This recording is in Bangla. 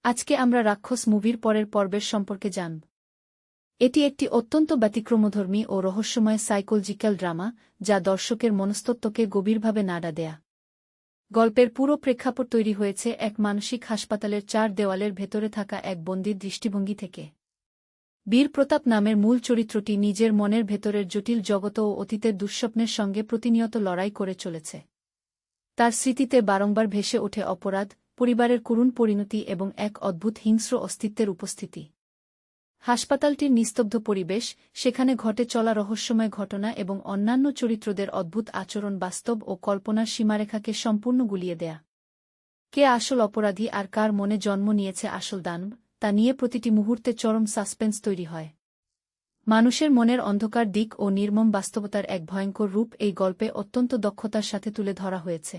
আজকে আমরা রাক্ষস মুভির পরের পর্বের সম্পর্কে জানব। এটি একটি অত্যন্ত ব্যতিক্রমধর্মী ও রহস্যময় সাইকোলজিক্যাল ড্রামা, যা দর্শকের মনস্তত্ত্বকে গভীরভাবে নাড়া দেয়া। গল্পের পুরো প্রেক্ষাপট তৈরি হয়েছে এক মানসিক হাসপাতালের 4 দেওয়ালের ভেতরে থাকা এক বন্দির দৃষ্টিভঙ্গি থেকে। বীর প্রতাপ নামের মূল চরিত্রটি নিজের মনের ভেতরের জটিল জগৎ ও অতীতের দুঃস্বপ্নের সঙ্গে প্রতিনিয়ত লড়াই করে চলেছে। তার স্মৃতিতে বারংবার ভেসে ওঠে অপরাধ, পরিবারের করুণ পরিণতি এবং এক অদ্ভুত হিংস্র অস্তিত্বের উপস্থিতি। হাসপাতালটির নিস্তব্ধ পরিবেশ, সেখানে ঘটে চলা রহস্যময় ঘটনা এবং অন্যান্য চরিত্রদের অদ্ভুত আচরণ বাস্তব ও কল্পনার সীমারেখাকে সম্পূর্ণ গুলিয়ে দেয়া। কে আসল অপরাধী আর কার মনে জন্ম নিয়েছে আসল দানব, তা নিয়ে প্রতিটি মুহূর্তে চরম সাসপেন্স তৈরি হয়। মানুষের মনের অন্ধকার দিক ও নির্মম বাস্তবতার এক ভয়ঙ্কর রূপ এই গল্পে অত্যন্ত দক্ষতার সাথে তুলে ধরা হয়েছে।